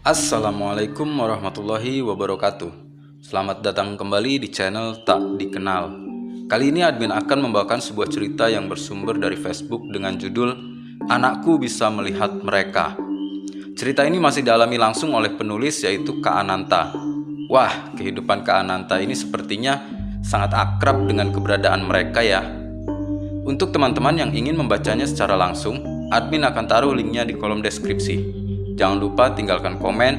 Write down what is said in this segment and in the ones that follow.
Assalamualaikum warahmatullahi wabarakatuh. Selamat datang kembali di channel Tak Dikenal. Kali ini admin akan membawakan sebuah cerita yang bersumber dari Facebook dengan judul Anakku Bisa Melihat Mereka. Cerita ini masih dialami langsung oleh penulis, yaitu Kak Ananta. Wah, kehidupan Kak Ananta ini sepertinya sangat akrab dengan keberadaan mereka ya. Untuk teman-teman yang ingin membacanya secara langsung, admin akan taruh linknya di kolom deskripsi. Jangan lupa tinggalkan komen,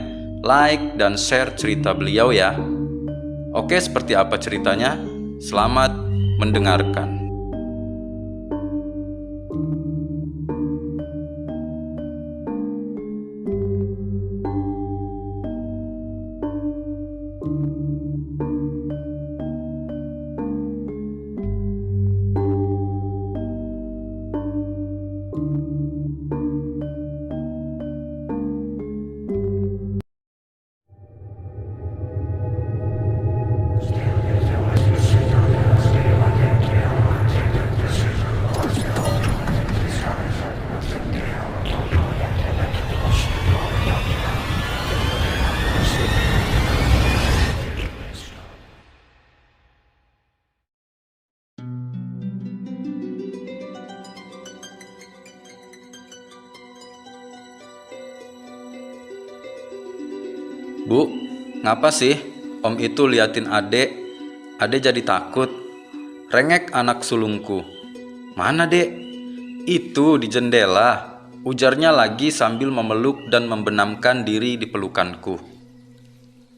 like, dan share cerita beliau ya. Oke, seperti apa ceritanya? Selamat mendengarkan. Bu, ngapa sih om itu liatin adek? Adek jadi takut. Rengek anak sulungku. Mana dek? Itu di jendela, ujarnya lagi sambil memeluk dan membenamkan diri di pelukanku.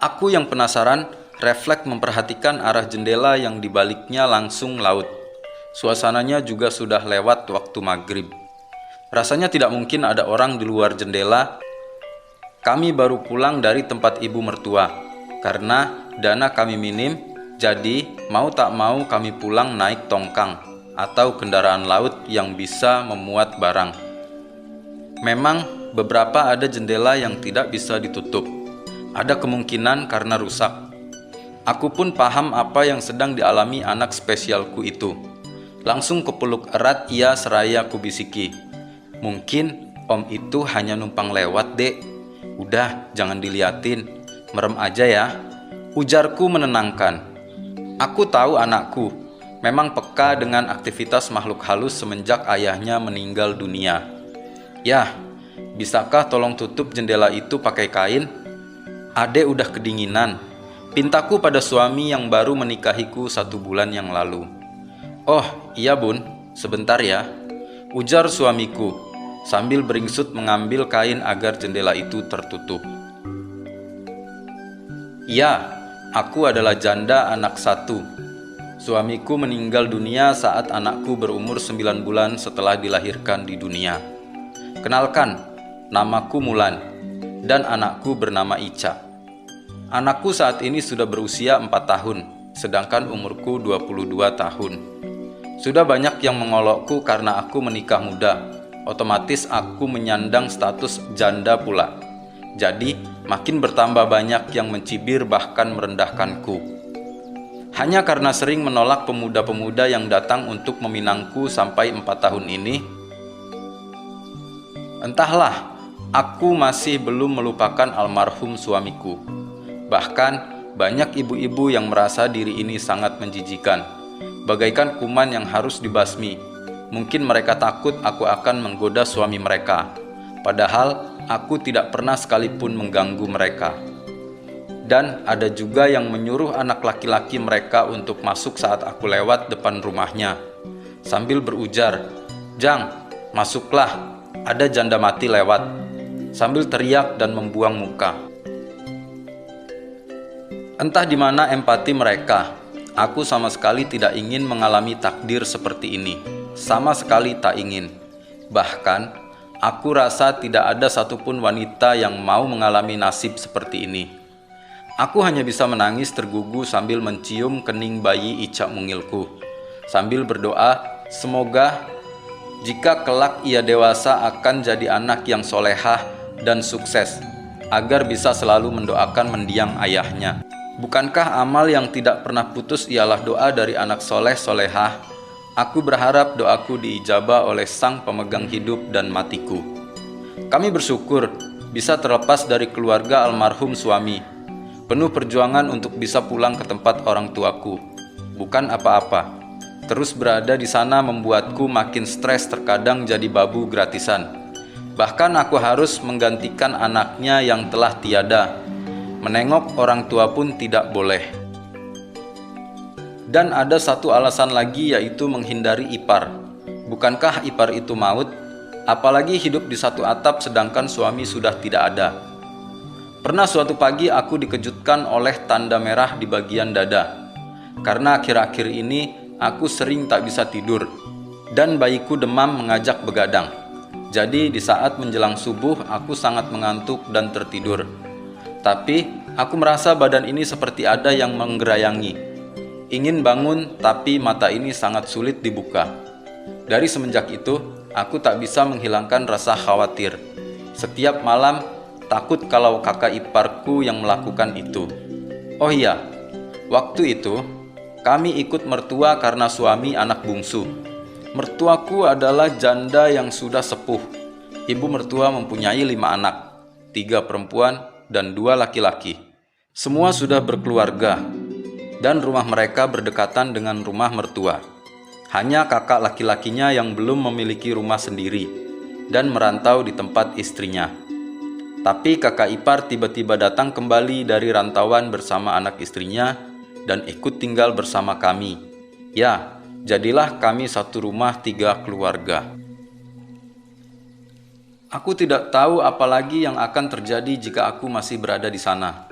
Aku yang penasaran refleks memperhatikan arah jendela yang dibaliknya langsung laut. Suasananya juga sudah lewat waktu maghrib. Rasanya tidak mungkin ada orang di luar jendela. Kami baru pulang dari tempat ibu mertua. Karena dana kami minim, jadi mau tak mau kami pulang naik tongkang atau kendaraan laut yang bisa memuat barang. Memang beberapa ada jendela yang tidak bisa ditutup. Ada kemungkinan karena rusak. Aku pun paham apa yang sedang dialami anak spesialku itu. Langsung kupeluk erat ia seraya kubisiki. Mungkin om itu hanya numpang lewat dek. Udah, jangan diliatin, merem aja ya, ujarku menenangkan. Aku tahu anakku memang peka dengan aktivitas makhluk halus semenjak ayahnya meninggal dunia. Yah, bisakah tolong tutup jendela itu pakai kain? Adek udah kedinginan, pintaku pada suami yang baru menikahiku 1 bulan yang lalu. Oh iya bun, sebentar ya, ujar suamiku sambil beringsut mengambil kain agar jendela itu tertutup. Ya, aku adalah janda anak 1. Suamiku meninggal dunia saat anakku berumur 9 bulan setelah dilahirkan di dunia. Kenalkan, namaku Mulan, dan anakku bernama Ica. Anakku saat ini sudah berusia 4 tahun, sedangkan umurku 22 tahun. Sudah banyak yang mengolokku karena aku menikah muda. Otomatis aku menyandang status janda pula. Jadi makin bertambah banyak yang mencibir bahkan merendahkanku. Hanya karena sering menolak pemuda-pemuda yang datang untuk meminangku sampai 4 tahun ini. Entahlah, aku masih belum melupakan almarhum suamiku. Bahkan banyak ibu-ibu yang merasa diri ini sangat menjijikan, bagaikan kuman yang harus dibasmi. Mungkin mereka takut aku akan menggoda suami mereka, padahal aku tidak pernah sekalipun mengganggu mereka. Dan ada juga yang menyuruh anak laki-laki mereka untuk masuk saat aku lewat depan rumahnya, sambil berujar, "Jang, masuklah, ada janda mati lewat," sambil teriak dan membuang muka. Entah di mana empati mereka, aku sama sekali tidak ingin mengalami takdir seperti ini. Sama sekali tak ingin. Bahkan, aku rasa tidak ada satupun wanita yang mau mengalami nasib seperti ini. Aku hanya bisa menangis tergugu sambil mencium kening bayi Ica mungilku. Sambil berdoa, semoga jika kelak ia dewasa akan jadi anak yang solehah dan sukses, agar bisa selalu mendoakan mendiang ayahnya. Bukankah amal yang tidak pernah putus ialah doa dari anak soleh solehah? Aku berharap doaku diijabah oleh Sang Pemegang hidup dan matiku. Kami bersyukur bisa terlepas dari keluarga almarhum suami. Penuh perjuangan untuk bisa pulang ke tempat orang tuaku. Bukan apa-apa. Terus berada di sana membuatku makin stres, terkadang jadi babu gratisan. Bahkan aku harus menggantikan anaknya yang telah tiada. Menengok orang tua pun tidak boleh. Dan ada satu alasan lagi, yaitu menghindari ipar. Bukankah ipar itu maut? Apalagi hidup di satu atap sedangkan suami sudah tidak ada. Pernah suatu pagi aku dikejutkan oleh tanda merah di bagian dada. Karena akhir-akhir ini aku sering tak bisa tidur. Dan bayiku demam mengajak begadang. Jadi di saat menjelang subuh aku sangat mengantuk dan tertidur. Tapi aku merasa badan ini seperti ada yang menggerayangi. Ingin bangun, tapi mata ini sangat sulit dibuka. Dari semenjak itu, aku tak bisa menghilangkan rasa khawatir. Setiap malam, takut kalau kakak iparku yang melakukan itu. Oh iya, waktu itu, kami ikut mertua karena suami anak bungsu. Mertuaku adalah janda yang sudah sepuh. Ibu mertua mempunyai 5 anak, 3 perempuan dan 2 laki-laki. Semua sudah berkeluarga. Dan rumah mereka berdekatan dengan rumah mertua. Hanya kakak laki-lakinya yang belum memiliki rumah sendiri dan merantau di tempat istrinya. Tapi kakak ipar tiba-tiba datang kembali dari rantauan bersama anak istrinya dan ikut tinggal bersama kami. Ya, jadilah kami satu rumah 3 keluarga. Aku tidak tahu apa lagi yang akan terjadi jika aku masih berada di sana.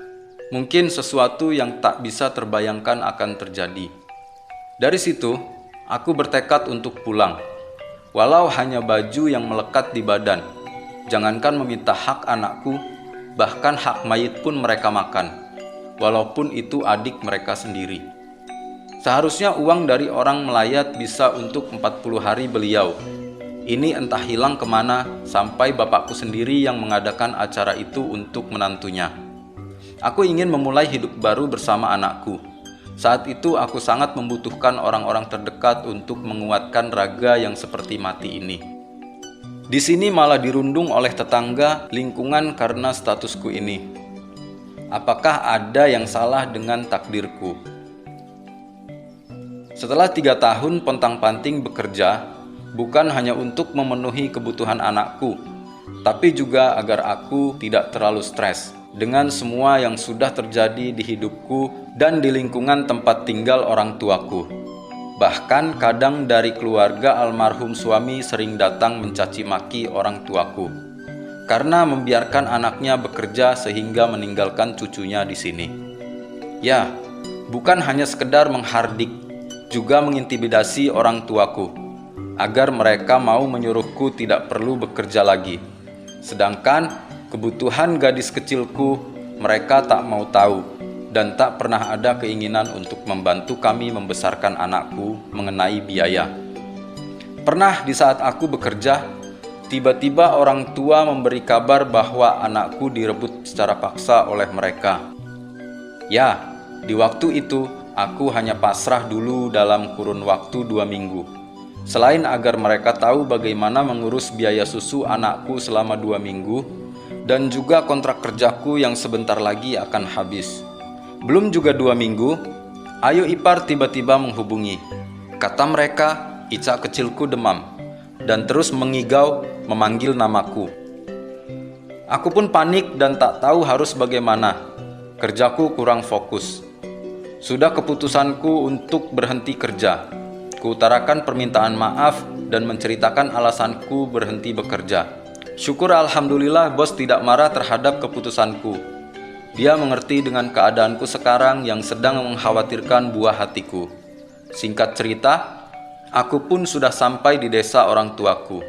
Mungkin sesuatu yang tak bisa terbayangkan akan terjadi. Dari situ, aku bertekad untuk pulang. Walau hanya baju yang melekat di badan. Jangankan meminta hak anakku, bahkan hak mayit pun mereka makan. Walaupun itu adik mereka sendiri. Seharusnya uang dari orang melayat bisa untuk 40 hari beliau. Ini entah hilang kemana sampai bapakku sendiri yang mengadakan acara itu untuk menantunya. Aku ingin memulai hidup baru bersama anakku. Saat itu aku sangat membutuhkan orang-orang terdekat untuk menguatkan raga yang seperti mati ini. Di sini malah dirundung oleh tetangga lingkungan karena statusku ini. Apakah ada yang salah dengan takdirku? Setelah 3 tahun pontang-panting bekerja, bukan hanya untuk memenuhi kebutuhan anakku, tapi juga agar aku tidak terlalu stres dengan semua yang sudah terjadi di hidupku dan di lingkungan tempat tinggal orang tuaku. Bahkan kadang dari keluarga almarhum suami sering datang mencaci maki orang tuaku karena membiarkan anaknya bekerja sehingga meninggalkan cucunya di sini. Ya, bukan hanya sekedar menghardik, juga mengintimidasi orang tuaku agar mereka mau menyuruhku tidak perlu bekerja lagi. Sedangkan kebutuhan gadis kecilku mereka tak mau tahu dan tak pernah ada keinginan untuk membantu kami membesarkan anakku mengenai biaya. Pernah di saat aku bekerja, tiba-tiba orang tua memberi kabar bahwa anakku direbut secara paksa oleh mereka. Ya, di waktu itu aku hanya pasrah dulu dalam kurun waktu 2 minggu. Selain agar mereka tahu bagaimana mengurus biaya susu anakku selama 2 minggu, dan juga kontrak kerjaku yang sebentar lagi akan habis. Belum juga 2 minggu, Ayu ipar tiba-tiba menghubungi. Kata mereka, Ica kecilku demam, dan terus mengigau memanggil namaku. Aku pun panik dan tak tahu harus bagaimana. Kerjaku kurang fokus. Sudah keputusanku untuk berhenti kerja. Kuutarakan permintaan maaf dan menceritakan alasanku berhenti bekerja. Syukur alhamdulillah bos tidak marah terhadap keputusanku. Dia mengerti dengan keadaanku sekarang yang sedang mengkhawatirkan buah hatiku. Singkat cerita, aku pun sudah sampai di desa orang tuaku.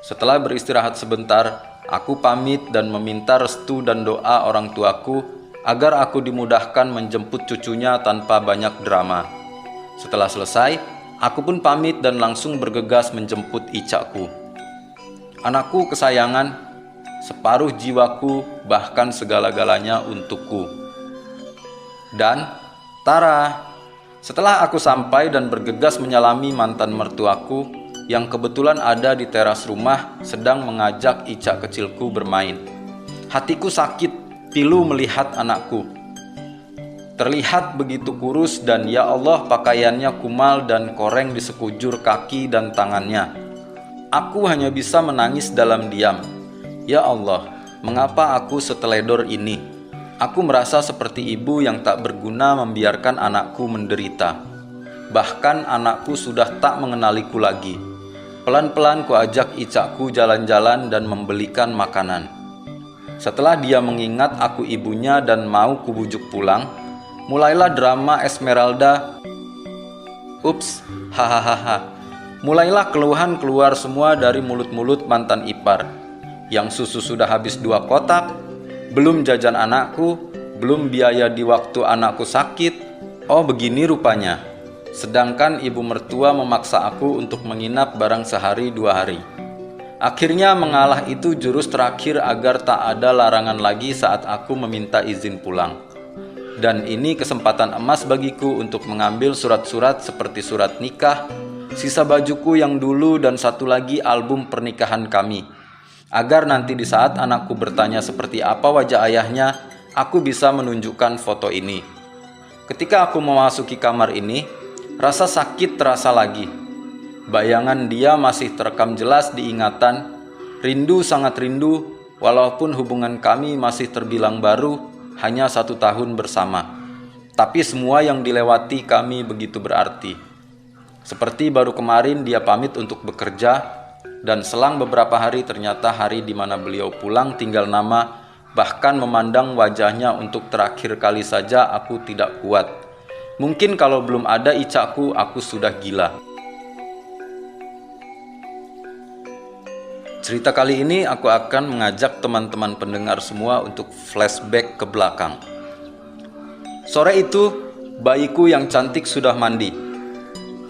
Setelah beristirahat sebentar, aku pamit dan meminta restu dan doa orang tuaku agar aku dimudahkan menjemput cucunya tanpa banyak drama. Setelah selesai, aku pun pamit dan langsung bergegas menjemput Icaku. Anakku kesayangan, separuh jiwaku, bahkan segala-galanya untukku. Dan, tara, Setelah aku sampai dan bergegas menyalami mantan mertuaku yang kebetulan ada di teras rumah sedang mengajak Ica kecilku bermain. Hatiku sakit pilu melihat anakku. Terlihat begitu kurus dan ya Allah pakaiannya kumal dan koreng di sekujur kaki dan tangannya. Aku hanya bisa menangis dalam diam. Ya Allah, mengapa aku seteledor ini? Aku merasa seperti ibu yang tak berguna membiarkan anakku menderita. Bahkan anakku sudah tak mengenaliku lagi. Pelan-pelan kuajak Icaku jalan-jalan dan membelikan makanan. Setelah dia mengingat aku ibunya dan mau kubujuk pulang, mulailah drama Esmeralda. Ups, hahaha. Mulailah keluhan keluar semua dari mulut-mulut mantan ipar. Yang susu sudah habis 2 kotak, belum jajan anakku, belum biaya di waktu anakku sakit. Oh begini rupanya. Sedangkan ibu mertua memaksa aku untuk menginap barang sehari 2 hari. Akhirnya mengalah itu jurus terakhir agar tak ada larangan lagi saat aku meminta izin pulang. Dan ini kesempatan emas bagiku untuk mengambil surat-surat seperti surat nikah, sisa bajuku yang dulu dan satu lagi album pernikahan kami. Agar nanti di saat anakku bertanya seperti apa wajah ayahnya, aku bisa menunjukkan foto ini. Ketika aku memasuki kamar ini, rasa sakit terasa lagi. Bayangan dia masih terekam jelas di ingatan. Rindu sangat rindu, walaupun hubungan kami masih terbilang baru, hanya 1 tahun bersama. Tapi semua yang dilewati kami begitu berarti. Seperti baru kemarin dia pamit untuk bekerja, dan selang beberapa hari ternyata hari di mana beliau pulang tinggal nama, bahkan memandang wajahnya untuk terakhir kali saja aku tidak kuat. Mungkin kalau belum ada Icaku, aku sudah gila. Cerita kali ini aku akan mengajak teman-teman pendengar semua untuk flashback ke belakang. Sore itu, bayiku yang cantik sudah mandi.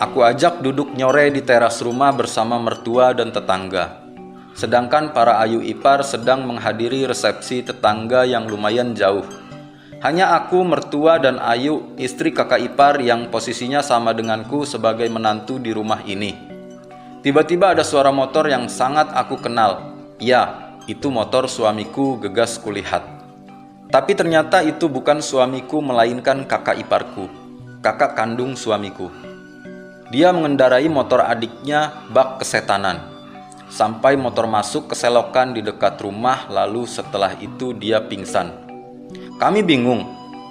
Aku ajak duduk nyore di teras rumah bersama mertua dan tetangga. Sedangkan para ayu ipar sedang menghadiri resepsi tetangga yang lumayan jauh. Hanya aku, mertua, dan Ayu, istri kakak ipar yang posisinya sama denganku sebagai menantu di rumah ini. Tiba-tiba ada suara motor yang sangat aku kenal. Ya, itu motor suamiku, gegas kulihat. Tapi ternyata itu bukan suamiku melainkan kakak iparku, kakak kandung suamiku. Dia mengendarai motor adiknya bak kesetanan. Sampai motor masuk ke selokan di dekat rumah, lalu setelah itu dia pingsan. Kami bingung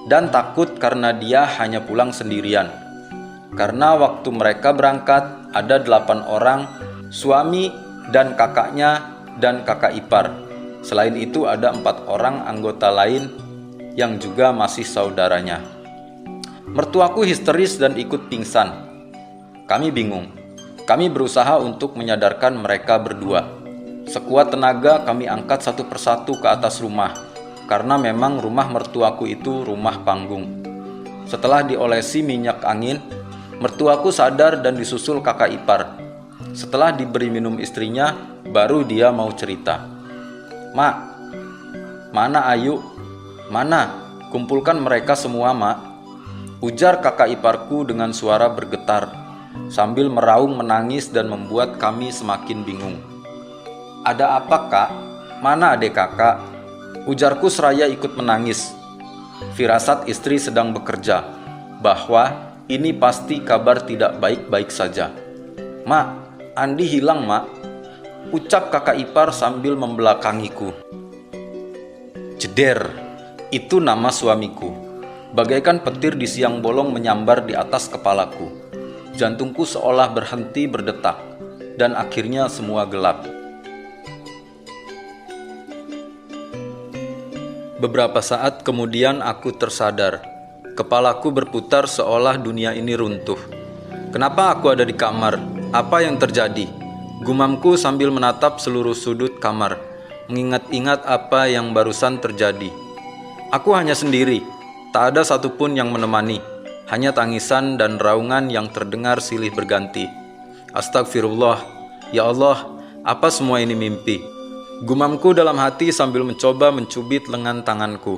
dan takut karena dia hanya pulang sendirian. Karena waktu mereka berangkat ada 8 orang, suami dan kakaknya dan kakak ipar. Selain itu ada 4 orang anggota lain yang juga masih saudaranya. Mertuaku histeris dan ikut pingsan. Kami bingung. Kami berusaha untuk menyadarkan mereka berdua. Sekuat tenaga kami angkat satu persatu ke atas rumah, karena memang rumah mertuaku itu rumah panggung. Setelah diolesi minyak angin, mertuaku sadar dan disusul kakak ipar. Setelah diberi minum istrinya, baru dia mau cerita. "Mak, mana Ayu? Mana? Kumpulkan mereka semua, Mak," ujar kakak iparku dengan suara bergetar, sambil meraung menangis dan membuat kami semakin bingung. "Ada apa, Kak? Mana adik kakak?" ujarku seraya ikut menangis. Firasat istri sedang bekerja, bahwa ini pasti kabar tidak baik-baik saja. "Mak, Andi hilang, Mak," ucap kakak ipar sambil membelakangiku. Jeder, itu nama suamiku. Bagaikan petir di siang bolong menyambar di atas kepalaku. Jantungku seolah berhenti berdetak, dan akhirnya semua gelap. Beberapa saat kemudian aku tersadar. Kepalaku berputar seolah dunia ini runtuh. Kenapa aku ada di kamar? Apa yang terjadi? Gumamku sambil menatap seluruh sudut kamar, mengingat-ingat apa yang barusan terjadi. Aku hanya sendiri, tak ada satupun yang menemani. Hanya tangisan dan raungan yang terdengar silih berganti. Astagfirullah, ya Allah, apa semua ini mimpi? Gumamku dalam hati sambil mencoba mencubit lengan tanganku.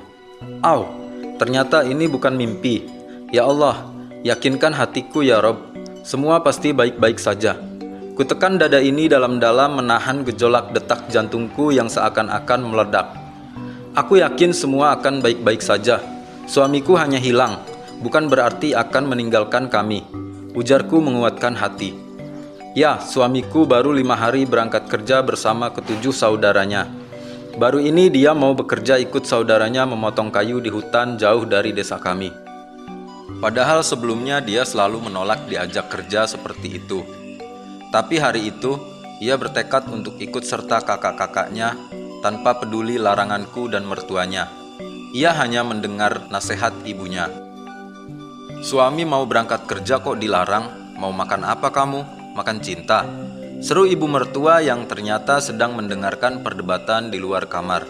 Au, ternyata ini bukan mimpi. Ya Allah, Yakinkan hatiku ya Rob, semua pasti baik-baik saja. Kutekan dada ini dalam-dalam menahan gejolak detak jantungku yang seakan-akan meledak. Aku yakin semua akan baik-baik saja. Suamiku hanya hilang, bukan berarti akan meninggalkan kami, ujarku menguatkan hati. Ya, suamiku baru 5 hari berangkat kerja bersama ketujuh saudaranya. Baru ini dia mau bekerja ikut saudaranya memotong kayu di hutan jauh dari desa kami. Padahal sebelumnya dia selalu menolak diajak kerja seperti itu. Tapi hari itu, ia bertekad untuk ikut serta kakak-kakaknya tanpa peduli laranganku dan mertuanya. Ia hanya mendengar nasihat ibunya. Suami mau berangkat kerja kok dilarang? Mau makan apa kamu? Makan cinta? Seru ibu mertua yang ternyata sedang mendengarkan perdebatan di luar kamar.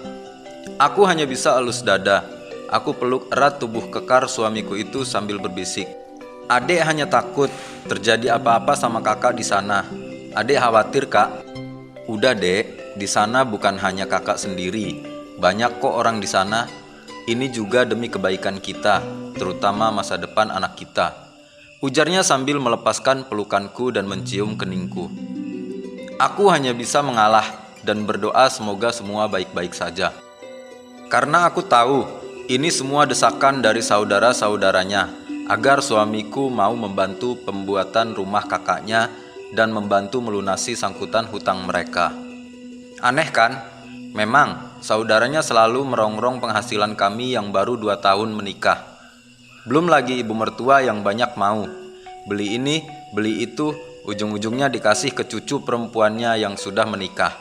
Aku hanya bisa elus dada. Aku peluk erat tubuh kekar suamiku itu sambil berbisik. Adek hanya takut terjadi apa-apa sama kakak di sana. Adek khawatir kak. Udah dek, di sana bukan hanya kakak sendiri. Banyak kok orang di sana. Ini juga demi kebaikan kita, terutama masa depan anak kita. Ujarnya sambil melepaskan pelukanku dan mencium keningku. Aku hanya bisa mengalah dan berdoa semoga semua baik-baik saja. Karena aku tahu ini semua desakan dari saudara-saudaranya agar suamiku mau membantu pembuatan rumah kakaknya dan membantu melunasi sangkutan hutang mereka. Aneh kan? Memang saudaranya selalu merongrong penghasilan kami yang baru 2 tahun menikah. Belum lagi ibu mertua yang banyak mau. Beli ini, beli itu, ujung-ujungnya dikasih ke cucu perempuannya yang sudah menikah.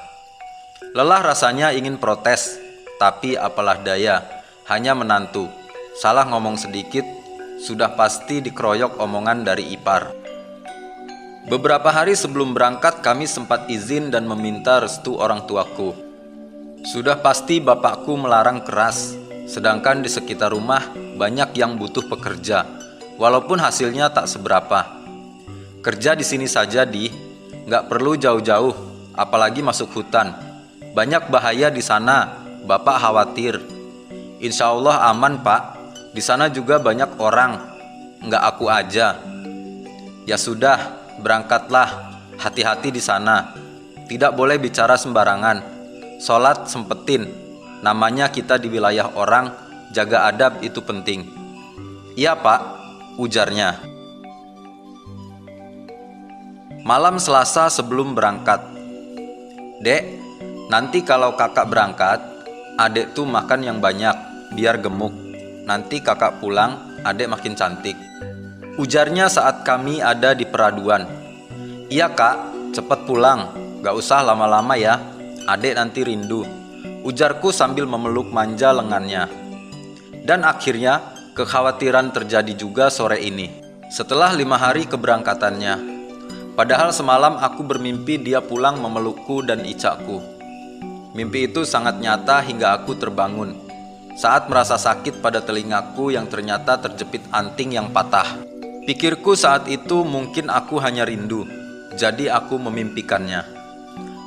Lelah rasanya ingin protes, tapi apalah daya, hanya menantu. Salah ngomong sedikit, sudah pasti dikeroyok omongan dari ipar. Beberapa hari sebelum berangkat kami sempat izin dan meminta restu orang tuaku. Sudah pasti bapakku melarang keras, sedangkan di sekitar rumah banyak yang butuh pekerja, walaupun hasilnya tak seberapa. Kerja di sini saja nggak perlu jauh-jauh, apalagi masuk hutan. Banyak bahaya di sana, bapak khawatir. Insya Allah aman pak, di sana juga banyak orang, nggak aku aja. Ya sudah, berangkatlah, hati-hati di sana. Tidak boleh bicara sembarangan, sholat sempetin. Namanya kita di wilayah orang, jaga adab itu penting. Iya pak, ujarnya. Malam Selasa sebelum berangkat. Dek, nanti kalau kakak berangkat, adek tuh makan yang banyak, biar gemuk. Nanti kakak pulang, adek makin cantik. Ujarnya saat kami ada di peraduan. Iya kak, cepet pulang, gak usah lama-lama ya, adek nanti rindu. Ujarku sambil memeluk manja lengannya. Dan akhirnya kekhawatiran terjadi juga sore ini, setelah 5 hari keberangkatannya. Padahal semalam aku bermimpi dia pulang memelukku dan Icakku. Mimpi itu sangat nyata hingga aku terbangun saat merasa sakit pada telingaku yang ternyata terjepit anting yang patah. Pikirku saat itu mungkin aku hanya rindu, jadi aku memimpikannya.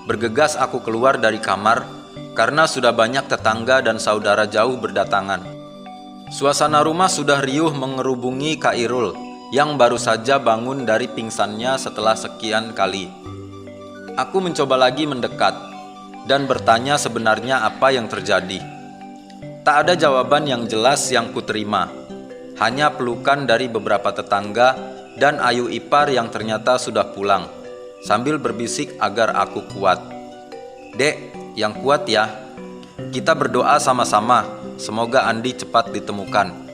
Bergegas aku keluar dari kamar karena sudah banyak tetangga dan saudara jauh berdatangan. Suasana rumah sudah riuh mengerubungi Kak Irul yang baru saja bangun dari pingsannya setelah sekian kali. Aku mencoba lagi mendekat dan bertanya sebenarnya apa yang terjadi. Tak ada jawaban yang jelas yang kuterima, hanya pelukan dari beberapa tetangga dan ayu ipar yang ternyata sudah pulang, sambil berbisik agar aku kuat. Dek, yang kuat ya. Kita berdoa sama-sama, semoga Andi cepat ditemukan.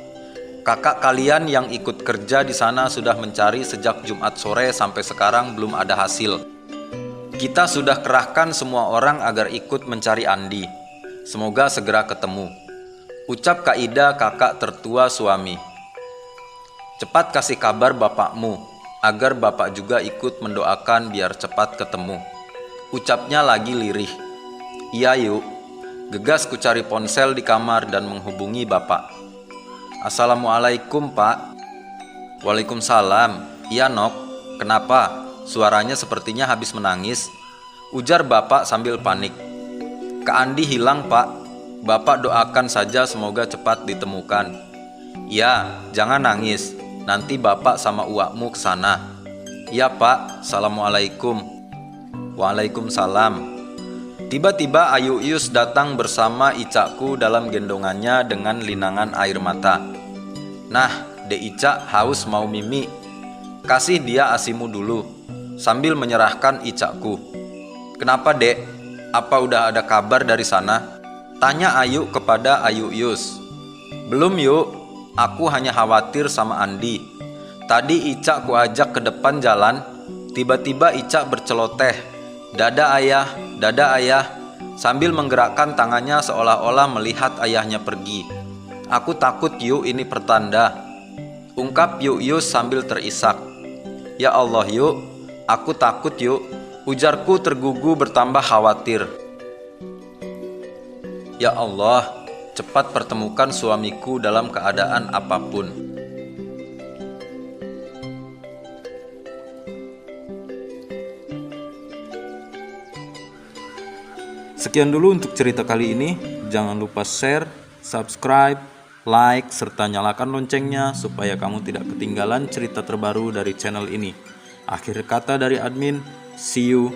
Kakak kalian yang ikut kerja di sana sudah mencari sejak Jumat sore sampai sekarang belum ada hasil. Kita sudah kerahkan semua orang agar ikut mencari Andi. Semoga segera ketemu. Ucap Kak Ida, kakak tertua suami. Cepat kasih kabar bapakmu, agar bapak juga ikut mendoakan biar cepat ketemu. Ucapnya lagi lirih. Iya yuk. Gegas ku cari ponsel di kamar dan menghubungi bapak. Assalamualaikum pak. Waalaikumsalam. Iya Nok, kenapa? Suaranya sepertinya habis menangis, ujar bapak sambil panik. Kak Andi hilang pak. Bapak doakan saja semoga cepat ditemukan. Ya, jangan nangis. nanti bapak sama uakmu ke sana. Iya pak, assalamualaikum. Waalaikumsalam. Tiba-tiba Ayu Yus datang bersama Icakku dalam gendongannya dengan linangan air mata. Nah, Dek Icak haus mau mimi. Kasih dia asimu dulu, sambil menyerahkan Icakku. Kenapa dek? Apa udah ada kabar dari sana? Tanya Ayu kepada Ayu Yus. Belum yuk, aku hanya khawatir sama Andi. Tadi Icak ku ajak ke depan jalan, tiba-tiba Icak berceloteh. Dada ayah, sambil menggerakkan tangannya seolah-olah melihat ayahnya pergi. Aku takut yuk ini pertanda, ungkap Yu Yus sambil terisak. Ya Allah yuk, aku takut yuk, ujarku tergugu bertambah khawatir. Ya Allah, cepat pertemukan suamiku dalam keadaan apapun. Sekian dulu untuk cerita kali ini. Jangan lupa share, subscribe, like, serta nyalakan loncengnya supaya kamu tidak ketinggalan cerita terbaru dari channel ini. Akhir kata dari admin, see you.